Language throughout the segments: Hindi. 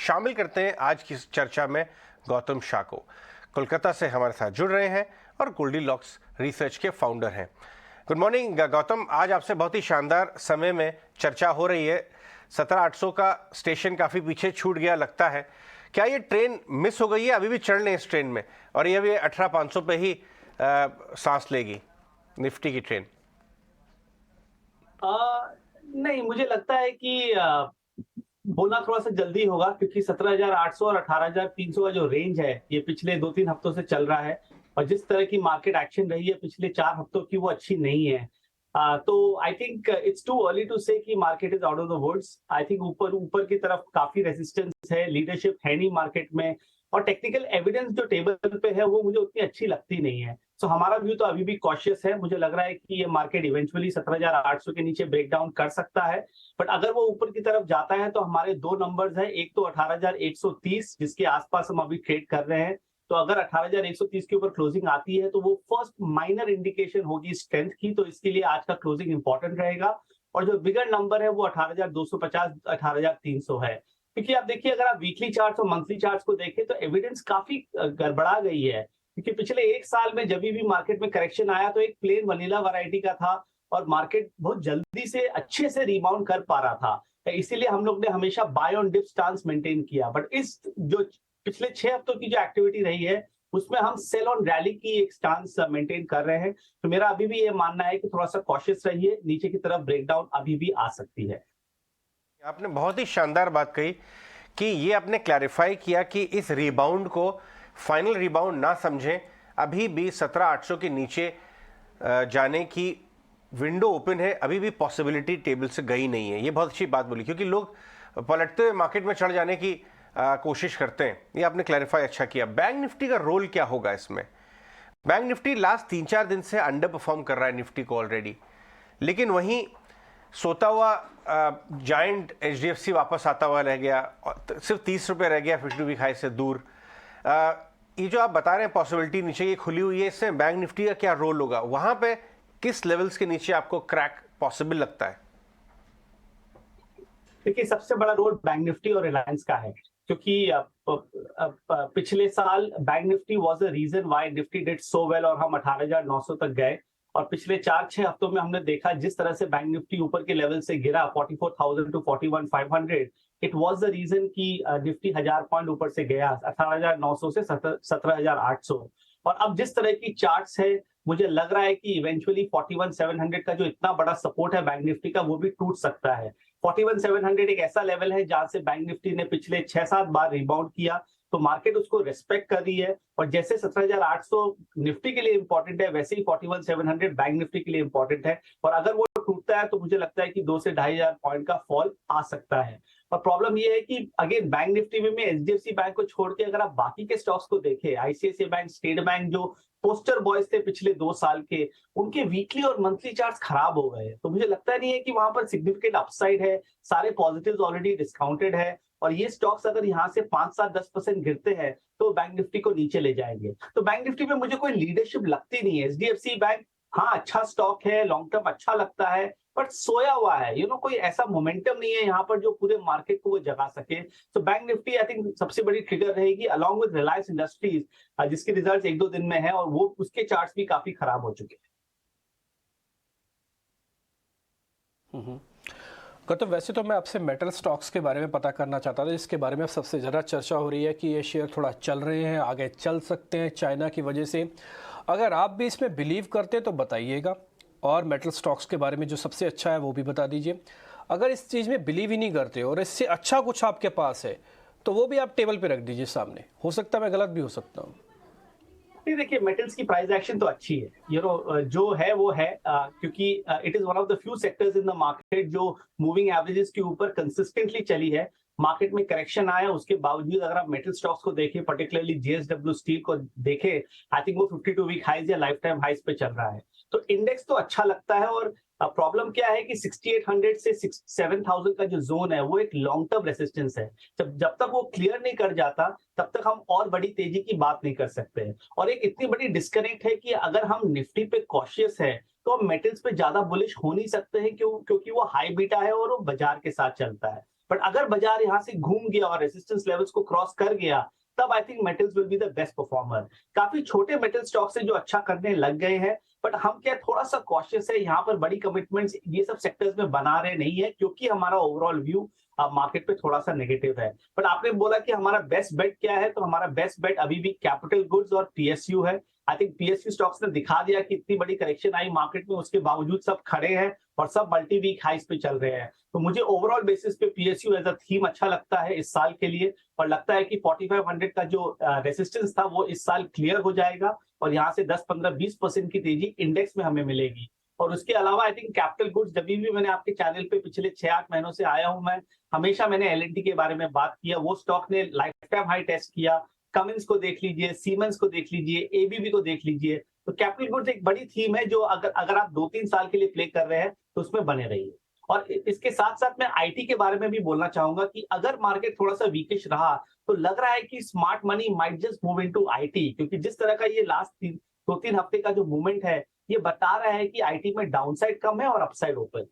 शामिल करते हैं आज की इस चर्चा में गौतम शाह को। कोलकाता से हमारे साथ जुड़ रहे हैं और गोल्डीलॉक्स रिसर्च के फाउंडर हैं। गुड मॉर्निंग गौतम, आज आपसे बहुत ही शानदार समय में चर्चा हो रही है। 17,800 का स्टेशन काफ़ी पीछे छूट गया लगता है। क्या ये ट्रेन मिस हो गई है? अभी भी चढ़ लें इस ट्रेन में और ये अभी 18,500 पे ही सांस लेगी निफ्टी की ट्रेन? नहीं, मुझे लगता है कि बोलना थोड़ा सा जल्दी होगा, क्योंकि 17,800 और 18,300 का जो रेंज है ये पिछले 2-3 हफ्तों से चल रहा है और जिस तरह की मार्केट एक्शन रही है पिछले 4 हफ्तों की वो अच्छी नहीं है। तो I think it's too early to say कि market is out of the woods. I think ऊपर ऊपर की तरफ काफी रेजिस्टेंस है, लीडरशिप है नहीं मार्केट में और टेक्निकल एविडेंस जो टेबल पे है वो मुझे उतनी अच्छी लगती नहीं है। सो हमारा व्यू तो अभी भी कॉशियस है। मुझे लग रहा है कि ये मार्केट इवेंचुअली 17,800 के नीचे ब्रेक डाउन कर सकता है, बट अगर वो ऊपर की तरफ जाता है तो हमारे दो नंबर्स हैं। एक तो 18,130 जिसके आसपास हम अभी ट्रेड कर रहे हैं। तो अगर 18,130 के ऊपर क्लोजिंग आती है तो वो फर्स्ट माइनर इंडिकेशन होगी स्ट्रेंथ की, तो इसके लिए आज का क्लोजिंग इंपॉर्टेंट रहेगा। और जो बिगर नंबर है वो 18,250 18,300 है। क्योंकि आप देखिए, अगर आप वीकली चार्ट और मंथली चार्ट को देखें तो एविडेंस काफी गड़बड़ा गई है। क्योंकि पिछले एक साल में जब भी मार्केट में करेक्शन आया तो एक प्लेन वनीला वैरायटी का था और मार्केट बहुत जल्दी से अच्छे से रिबाउंड कर पा रहा था। इसीलिए हम लोग ने हमेशा buy on dip stance maintain किया। बट इस जो पिछले 6 हफ्तों की जो एक्टिविटी रही है उसमें हम सेल ऑन रैली की एक स्टांस मेंटेन कर रहे हैं। तो मेरा अभी भी ये मानना है कि थोड़ा सा कॉशियस रहिए, नीचे की तरफ ब्रेकडाउन अभी भी आ सकती है। आपने बहुत ही शानदार बात कही कि ये आपने क्लैरिफाई किया कि इस रिबाउंड को फाइनल रिबाउंड ना समझें, अभी भी 17,800 के नीचे जाने की विंडो ओपन है, अभी भी पॉसिबिलिटी टेबल से गई नहीं है। ये बहुत अच्छी बात बोली, क्योंकि लोग पलटते हुए मार्केट में चढ़ जाने की कोशिश करते हैं। ये आपने क्लैरिफाई अच्छा किया। बैंक निफ्टी का रोल क्या होगा इसमें? बैंक निफ्टी लास्ट 3-4 दिन से अंडर परफॉर्म कर रहा है निफ्टी को ऑलरेडी, लेकिन वहीं सोता हुआ जायंट एचडीएफसी वापस आता हुआ रह गया, सिर्फ 30 रुपये रह गया 52 वीक हाई से दूर। ये जो आप बता रहे हैं पॉसिबिलिटी नीचे की खुली हुई है, इससे बैंक निफ्टी का क्या रोल होगा? वहां पे किस लेवल्स के नीचे आपको क्रैक पॉसिबल लगता है? देखिए, सबसे बड़ा रोल बैंक निफ्टी और रिलायंस का है, क्योंकि पिछले साल bank Nifty was the reason why Nifty did so well और हम 18,900 तक गए। और पिछले 4-6 हफ्तों में हमने देखा जिस तरह से बैंक निफ्टी ऊपर के लेवल से गिरा 44,000 to 41,500, it was the reason कि निफ्टी 1000 पॉइंट ऊपर से गया 18,900 से 17,800। और अब जिस तरह की चार्ट्स है, मुझे लग रहा है कि इवेंचुअली 41,700 का जो इतना बड़ा सपोर्ट है बैंक निफ्टी का वो भी टूट सकता है। 41,700 एक ऐसा लेवल है जहां से बैंक निफ्टी ने पिछले 6-7 बार रिबाउंड किया, तो मार्केट उसको रिस्पेक्ट कर रही है। और जैसे 17,800 निफ्टी के लिए इंपॉर्टेंट है, वैसे ही 41,700 बैंक निफ्टी के लिए इंपॉर्टेंट है। और अगर वो टूटता है तो मुझे लगता है कि 2 से 2,500 पॉइंट का फॉल आ सकता है। और प्रॉब्लम ये है कि अगेन बैंक निफ्टी में एचडीएफसी बैंक को छोड़ के अगर आप बाकी के स्टॉक्स को देखें, आईसीआईसीआई बैंक, स्टेट बैंक, जो पोस्टर बॉयज थे पिछले 2 साल के, उनके वीकली और मंथली चार्ट्स खराब हो गए। तो मुझे लगता नहीं है कि वहां पर सिग्निफिकेंट अपसाइड है। सारे पॉजिटिव्स ऑलरेडी डिस्काउंटेड है और ये स्टॉक्स अगर यहाँ से 5-7-10% गिरते हैं तो बैंक निफ्टी को नीचे ले जाएंगे। तो बैंक निफ्टी में मुझे कोई लीडरशिप लगती नहीं है। एचडीएफसी बैंक हाँ अच्छा स्टॉक है, लॉन्ग टर्म अच्छा लगता है, बट सोया हुआ है। कोई ऐसा मोमेंटम नहीं है यहाँ पर जो पूरे मार्केट को वो जगा सके। तो बैंक निफ्टी आई थिंक सबसे बड़ी ट्रिगर रहेगी, अलॉन्ग विद रिलायंस इंडस्ट्रीज, जिसके रिजल्ट्स 1-2 दिन में है और वो उसके चार्ट्स भी काफी खराब हो चुके हैं। तो वैसे तो मैं आपसे मेटल स्टॉक्स के बारे में पता करना चाहता था, जिसके बारे में अब सबसे ज़्यादा चर्चा हो रही है कि ये शेयर थोड़ा चल रहे हैं, आगे चल सकते हैं चाइना की वजह से। अगर आप भी इसमें बिलीव करते तो बताइएगा, और मेटल स्टॉक्स के बारे में जो सबसे अच्छा है वो भी बता दीजिए। अगर इस चीज़ में बिलीव ही नहीं करते और इससे अच्छा कुछ आपके पास है तो वो भी आप टेबल पर रख दीजिए सामने। हो सकता है मैं गलत भी हो सकता हूँ। देखिए, मेटल्स की प्राइस एक्शन तो अच्छी है, जो है वो है, क्योंकि it is one of the few sectors in the market जो मूविंग एवरेजेस के ऊपर कंसिस्टेंटली चली है। मार्केट में करेक्शन आया उसके बावजूद अगर आप मेटल स्टॉक्स को देखें, पर्टिकुलरली जेएसडब्ल्यू स्टील को देखें, आई थिंक वो 52 वीक हाइज या लाइफ टाइम हाइज पे चल रहा है। तो इंडेक्स तो अच्छा लगता है। और प्रॉब्लम क्या है कि 6800 से 7000 का जो जोन है वो एक लॉन्ग टर्म रेसिस्टेंस है। जब तक वो क्लियर नहीं कर जाता तब तक हम और बड़ी तेजी की बात नहीं कर सकते हैं। और एक इतनी बड़ी डिस्कनेक्ट है कि अगर हम निफ्टी पे कॉशियस है तो हम मेटल्स पे ज्यादा बुलिश हो नहीं सकते हैं, क्योंकि वो हाई बीटा है और वो बाजार के साथ चलता है। बट अगर बाजार यहाँ से घूम गया और रेजिस्टेंस लेवल्स को क्रॉस कर गया, तब I think metals will be the best performer. काफी छोटे मेटल स्टॉक्स है जो अच्छा करने लग गए हैं, बट हम क्या थोड़ा सा कॉशियस है, यहाँ पर बड़ी कमिटमेंट्स ये सब सेक्टर्स में बना रहे नहीं है, क्योंकि हमारा ओवरऑल व्यू मार्केट पे थोड़ा सा नेगेटिव है। बट आपने बोला कि हमारा बेस्ट बेट क्या है, तो हमारा बेस्ट बेट अभी भी कैपिटल गुड्स और पीएसयू है। आई थिंक पीएसयू स्टॉक्स ने दिखा दिया कि इतनी बड़ी करेक्शन आई मार्केट में, उसके बावजूद सब खड़े हैं और सब मल्टी वीक हाइस पे चल रहे हैं। तो मुझे ओवरऑल बेसिस पे पीएसयू एज अ थीम अच्छा लगता है इस साल के लिए, और लगता है कि 4500 का जो रेसिस्टेंस था वो इस साल क्लियर हो जाएगा और यहाँ से 10-15-20% की तेजी इंडेक्स में हमें मिलेगी। और उसके अलावा आई थिंक कैपिटल गुड्स, जब भी मैंने आपके चैनल पे पिछले 6-8 महीनों से आया हूं, मैं हमेशा मैंने एलएनटी के बारे में बात किया। वो स्टॉक ने लाइफ टाइम हाई टेस्ट किया। कमिंस को देख लीजिए, सीमेंस को देख लीजिए, एबीबी को देख लीजिए। तो कैपिटल गुड्स एक बड़ी थीम है जो अगर आप 2-3 साल के लिए प्ले कर रहे हैं तो उसमें बने रहिए। और इसके साथ साथ मैं आईटी के बारे में भी बोलना चाहूंगा कि अगर मार्केट थोड़ा सा वीकिश रहा तो लग रहा है कि smart money might just move into IT, क्योंकि जिस तरह का ये लास्ट 2-3 हफ्ते का जो मूवमेंट है, ये बता रहा है कि आईटी में डाउनसाइड कम है और अपसाइड ओपन।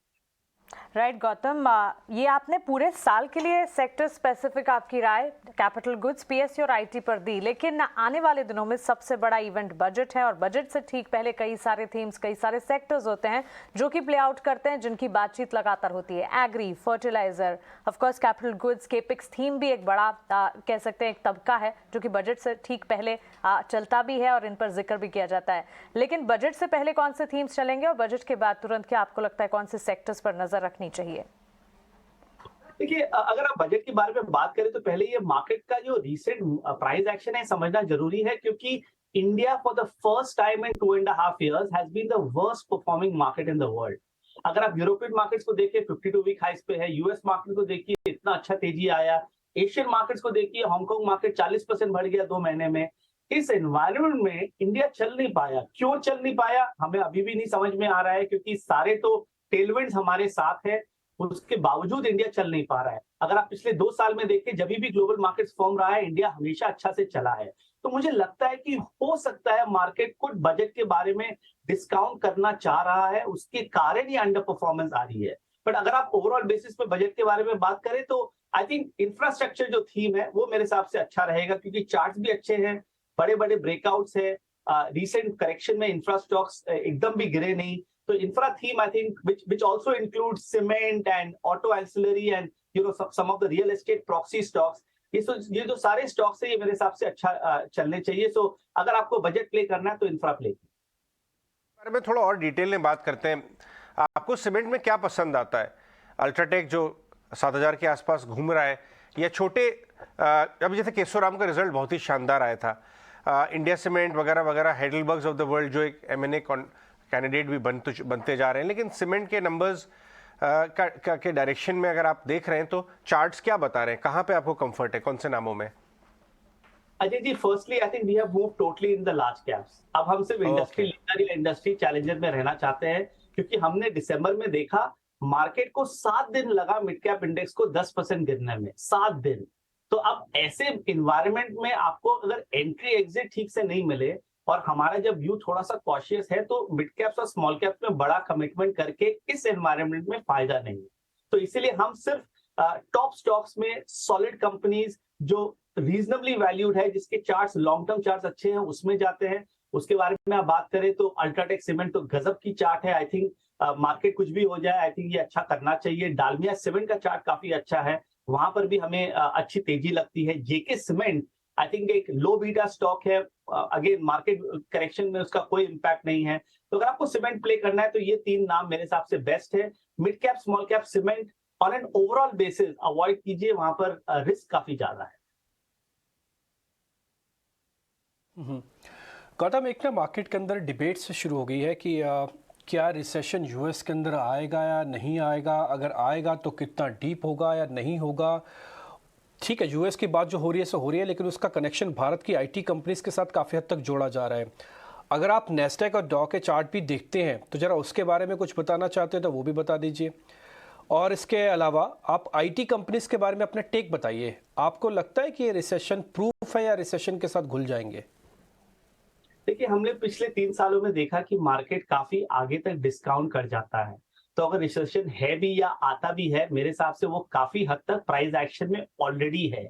राइट गौतम, ये आपने पूरे साल के लिए सेक्टर स्पेसिफिक आपकी राय कैपिटल गुड्स, पीएसयू और आईटी पर दी, लेकिन आने वाले दिनों में सबसे बड़ा इवेंट बजट है और बजट से ठीक पहले कई सारे थीम्स, कई सारे सेक्टर्स होते हैं जो कि प्ले आउट करते हैं, जिनकी बातचीत लगातार होती है। Agri, fertiliser, of course capital goods, capex theme भी एक बड़ा कह सकते हैं एक तबका है जो कि बजट से ठीक पहले चलता भी है और इन पर जिक्र भी किया जाता है। लेकिन बजट से पहले कौन से थीम्स चलेंगे और बजट के बाद तुरंत क्या आपको लगता है कौन से सेक्टर्स पर नजर रखनी चाहिए? देखिए, अगर आप बजट के बारे में बात करें तो पहले ये मार्केट का जो रीसेंट प्राइस एक्शन है समझना जरूरी है, क्योंकि India for the first time in 2.5 years has been the worst performing market in the world. अगर आप यूरोपियन मार्केट्स को देखिए 52 वीक हाइस पे है, यूएस मार्केट को देखिए इतना अच्छा तेजी आया, एशियन मार्केट्स को देखिए हांगकांग मार्केट 40% बढ़ गया 2 महीने में। इस एनवायरमेंट में इंडिया चल नहीं पाया। क्यों चल नहीं पाया हमें अभी भी नहीं समझ में आ रहा है, क्योंकि सारे तो टेलविंड्स हमारे साथ है, उसके बावजूद इंडिया चल नहीं पा रहा है। अगर आप पिछले 2 साल में देखें, जब भी ग्लोबल मार्केट्स फॉर्म रहा है, इंडिया हमेशा अच्छा से चला है। तो मुझे लगता है कि हो सकता है मार्केट कुछ बजट के बारे में डिस्काउंट करना चाह रहा है, उसके कारण ही अंडर परफॉर्मेंस आ रही है। बट अगर आप ओवरऑल बेसिस पे बजट के बारे में बात करें तो आई थिंक इंफ्रास्ट्रक्चर जो थीम है वो मेरे हिसाब से अच्छा रहेगा, क्योंकि चार्ट्स भी अच्छे हैं, बड़े बड़े ब्रेकआउट्स है। रिसेंट करेक्शन में इंफ्रा स्टॉक्स एकदम भी गिरे नहीं। तो infra theme, I think, which also includes cement and auto ancillary and some of the real estate proxy stocks, ये जो सारे स्टॉक्स है ये मेरे हिसाब से अच्छा चलने चाहिए। सो अगर आपको बजट प्ले करना है तो इंफ्रा प्ले बारे में थोड़ा और डिटेल में बात करते हैं। आपको सीमेंट में क्या पसंद आता है? अल्ट्राटेक जो 7000 के आसपास घूम रहा है, या छोटे अभी जैसे केशोराम का रिजल्ट बहुत ही शानदार आया था, इंडिया सीमेंट वगैरह वगैरह, हेडलबर्ग्स ऑफ द वर्ल्ड जो एक M&A कैंडिडेट भी बनते जा रहे हैं, लेकिन सीमेंट के नंबर्स के डायरेक्शन में अगर आप देख रहे हैं तो चार्ट्स क्या बता रहे हैं? कहां पे आपको कंफर्ट है, कौन से नामों में? Ajay ji, firstly I think we have moved totally in the large caps. अब हम सिर्फ इंडस्ट्री लीडर या इंडस्ट्री चैलेंजर में रहना चाहते हैं, क्योंकि हमने दिसंबर में देखा मार्केट को 7 दिन लगा मिड कैप इंडेक्स को 10% गिरने में, 7 दिन। तो अब ऐसे इन्वायरमेंट में आपको अगर एंट्री एग्जिट ठीक से नहीं मिले, और हमारा जब व्यू थोड़ा सा कॉशियस है, तो मिड कैप्स और स्मॉल कैप्स में बड़ा कमिटमेंट करके इस एनवायरनमेंट में फायदा नहीं है। तो इसीलिए हम सिर्फ टॉप स्टॉक्स में सॉलिड कंपनीज जो रीजनेबली वैल्यूड है, जिसके चार्ट्स लॉन्ग टर्म चार्ट्स अच्छे हैं, उसमें जाते हैं। उसके बारे में आप बात करें तो अल्ट्राटेक सीमेंट तो गजब की चार्ट है। आई थिंक मार्केट कुछ भी हो जाए, आई थिंक ये अच्छा करना चाहिए। डालमिया सीमेंट का चार्ट काफी अच्छा है, वहां पर भी हमें अच्छी तेजी लगती है। जेके सीमेंट आई थिंक एक लो बीटा स्टॉक है, अगेन मार्केट करेक्शन में उसका कोई इंपैक्ट नहीं है। तो अगर आपको सीमेंट प्ले करना है तो ये 3 नाम मेरे हिसाब से बेस्ट है। Mid cap, small cap, cement, on an overall basis avoid कीजिए, वहां पर रिस्क काफी ज्यादा है। गौतम, एक ना मार्केट के अंदर डिबेट से शुरू हो गई है कि क्या रिसेशन यूएस के अंदर आएगा या नहीं आएगा, अगर आएगा तो कितना डीप होगा या नहीं होगा। ठीक है, यूएस की बात जो हो रही है सो हो रही है, लेकिन उसका कनेक्शन भारत की आईटी कंपनीज के साथ काफ़ी हद तक जोड़ा जा रहा है। अगर आप नेस्डैक और डॉ के चार्ट भी देखते हैं तो ज़रा उसके बारे में कुछ बताना चाहते हैं तो वो भी बता दीजिए। और इसके अलावा आप आईटी कंपनीज के बारे में अपना टेक बताइए। आपको लगता है कि ये रिसेशन प्रूफ है या रिसेशन के साथ घुल जाएंगे? देखिए, हमने पिछले 3 सालों में देखा कि मार्केट काफी आगे तक डिस्काउंट कर जाता है। तो अगर रिसेशन है भी या आता भी है, मेरे हिसाब से वो काफी हद तक प्राइस एक्शन में ऑलरेडी है,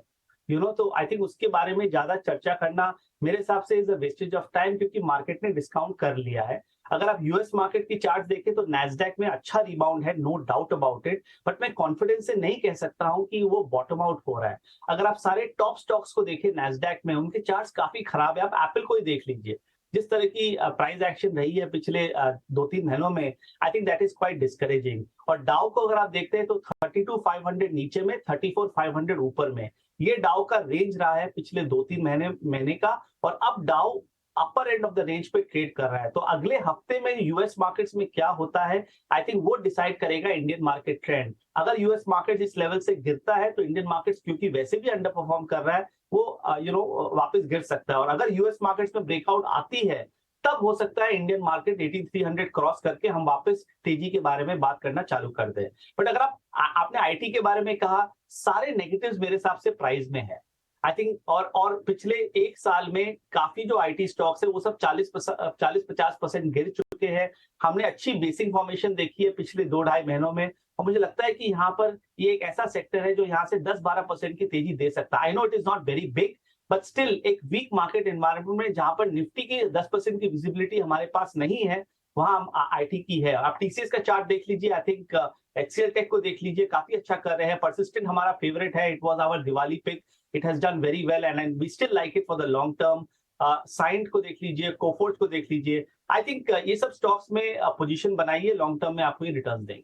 तो आई थिंक उसके बारे में ज्यादा चर्चा करना मेरे हिसाब से is a wastage of time, क्योंकि मार्केट ने डिस्काउंट कर लिया है। अगर आप यूएस मार्केट की चार्ट देखें तो नैस्डैक में अच्छा रिबाउंड है, no doubt about it, but मैं कॉन्फिडेंस से नहीं कह सकता हूं कि वो बॉटम आउट हो रहा है। अगर आप सारे टॉप स्टॉक्स को देखें नैस्डैक में, उनके चार्ट्स काफी खराब है। आप एप्पल को ही देख लीजिए, जिस तरह की प्राइस एक्शन रही है पिछले 2-3 महीनों में, I think that is quite discouraging. और डाउ को अगर आप देखते हैं तो 32,500 नीचे में, 34,500 ऊपर में, ये डाउ का रेंज रहा है पिछले 2-3 महीने का, और अब डाउ अपर एंड ऑफ द रेंज पे ट्रेड कर रहा है। तो अगले हफ्ते में यूएस मार्केट्स में क्या होता है, आई थिंक वो डिसाइड करेगा इंडियन मार्केट ट्रेंड। अगर यूएस मार्केट इस लेवल से गिरता है तो इंडियन मार्केट्स, क्योंकि वैसे भी अंडर परफॉर्म कर रहा है, वो वापस गिर सकता है। और अगर यूएस मार्केट्स में ब्रेकआउट आती है, तब हो सकता है इंडियन मार्केट 18,300 क्रॉस करके हम वापस तेजी के बारे में बात करना चालू कर दें। बट अगर आपने आईटी के बारे में कहा, सारे नेगेटिव्स मेरे हिसाब से प्राइस में है, आई थिंक। और पिछले एक साल में काफी जो आईटी स्टॉक्स है वो सब 40-50% गिर चुके हैं। हमने अच्छी बेसिक फॉर्मेशन देखी है पिछले 2-2.5 महीनों में, और मुझे लगता है कि यहाँ पर ये एक ऐसा सेक्टर है जो यहाँ से 10-12% की तेजी दे सकता है। I know it is not very big, but still एक वीक मार्केट एनवायरनमेंट में जहां पर निफ्टी की 10% की विजिबिलिटी हमारे पास नहीं है, वहां आईटी की है। आप टीसीएस का चार्ट देख लीजिए, आई थिंक एचसीएल टेक को देख लीजिए, काफी अच्छा कर रहे हैं। परसिस्टेंट हमारा फेवरेट है, it was our Diwali pick, it has done very well and we still like it for the long term. Cyient को देख लीजिए, कोफोर्ट को देख लीजिए। आई थिंक ये सब स्टॉक्स में पोजीशन बनाइए, लॉन्ग टर्म में आपको ये रिटर्न देंगे।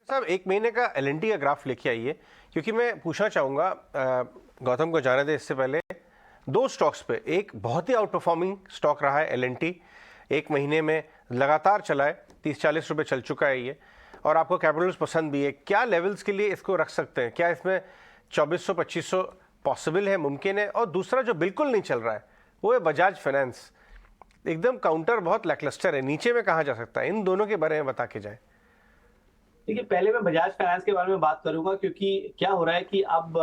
साहब, एक महीने का एलएनटी का ग्राफ लेके आइए, क्योंकि मैं पूछना चाहूँगा, गौतम को जाने दे इससे पहले, 2 स्टॉक्स पे, एक बहुत ही आउट परफॉर्मिंग स्टॉक रहा है एलएनटी, एक महीने में लगातार चला है, 30-40 रुपये चल चुका है ये, और आपको कैपिटल्स पसंद भी है। क्या लेवल्स के लिए इसको रख सकते हैं? क्या इसमें 2400-2500 पॉसिबल है, मुमकिन है? और दूसरा जो बिल्कुल नहीं चल रहा है वो है बजाज फाइनेंस, एकदम काउंटर बहुत लैकलस्टर है, नीचे में कहाँ जा सकता है? इन दोनों के बारे में बता के जाए। देखिए, पहले मैं बजाज फाइनेंस के बारे में बात करूंगा, क्योंकि क्या हो रहा है कि अब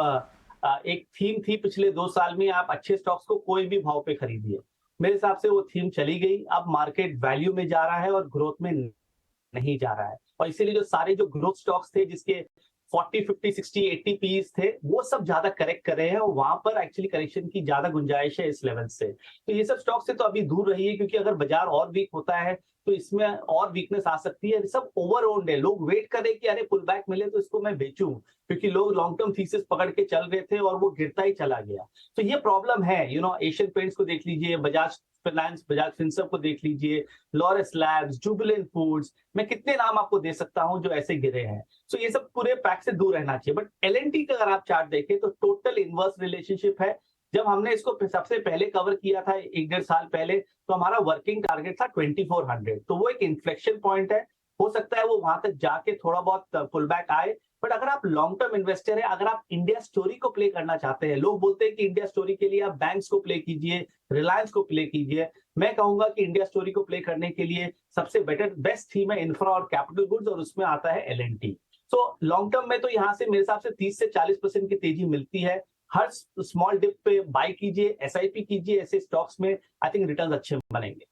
एक थीम थी पिछले 2 साल में, आप अच्छे स्टॉक्स को कोई भी भाव पे खरीदिए। मेरे हिसाब से वो थीम चली गई, अब मार्केट वैल्यू में जा रहा है और ग्रोथ में नहीं जा रहा है। और इसीलिए जो सारे जो ग्रोथ स्टॉक्स थे जिसके 40, 50, 60, 80 पीस थे, वो सब ज्यादा करेक्ट कर रहे हैं, और वहां पर एक्चुअली करेक्शन की ज्यादा गुंजाइश है इस लेवल से। तो ये सब स्टॉक से तो अभी दूर रहिए, क्योंकि अगर बाजार और वीक होता है तो इसमें और वीकनेस आ सकती है। सब ओवर ओन्ड है, लोग वेट करें कि अरे पुल बैक मिले तो इसको मैं बेचूं, क्योंकि लोग लॉन्ग टर्म थीसिस पकड़ के चल रहे थे और वो गिरता ही चला गया। तो ये प्रॉब्लम है। एशियन पेंट्स को देख लीजिए, बजाज फाइनेंस, बजाज फिनसर्व को देख लीजिए, लॉरस लैब्स, जुबिलेंट फूड्स, मैं कितने नाम आपको दे सकता हूं जो ऐसे गिरे हैं। तो ये सब पूरे पैक से दूर रहना चाहिए। बट एलएनटी का अगर आप चार्ट देखें तो टोटल इनवर्स रिलेशनशिप है। जब हमने इसको सबसे पहले कवर किया था 1-1.5 साल पहले, तो हमारा वर्किंग टारगेट था 2400, तो वो एक इन्फ्लेक्शन पॉइंट है। हो सकता है वो वहां तक जाके थोड़ा बहुत पुल बैक आए, बट अगर आप लॉन्ग टर्म इन्वेस्टर है, अगर आप इंडिया स्टोरी को प्ले करना चाहते हैं, लोग बोलते हैं कि इंडिया स्टोरी के लिए आप बैंक्स को प्ले कीजिए, रिलायंस को प्ले कीजिए, मैं कहूंगा कि इंडिया स्टोरी को प्ले करने के लिए सबसे बेस्ट थीम है इंफ्रा और कैपिटल गुड्स, और उसमें आता है एलएनटी। सो लॉन्ग टर्म में तो यहाँ से मेरे हिसाब से 30 से 40% की तेजी मिलती है। हर स्मॉल डिप पे बाय कीजिए, एसआईपी कीजिए, ऐसे स्टॉक्स में आई थिंक रिटर्न अच्छे बनेंगे।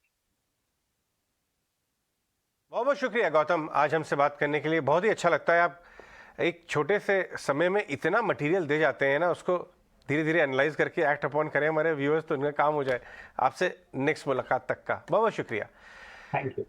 बहुत बहुत शुक्रिया गौतम, आज हमसे बात करने के लिए। बहुत ही अच्छा लगता है, आप एक छोटे से समय में इतना मटेरियल दे जाते हैं ना, उसको धीरे धीरे एनालाइज करके एक्ट अपॉन करें हमारे व्यूअर्स, तो उनका काम हो जाए। आपसे नेक्स्ट मुलाकात तक का बहुत बहुत शुक्रिया। Thank you.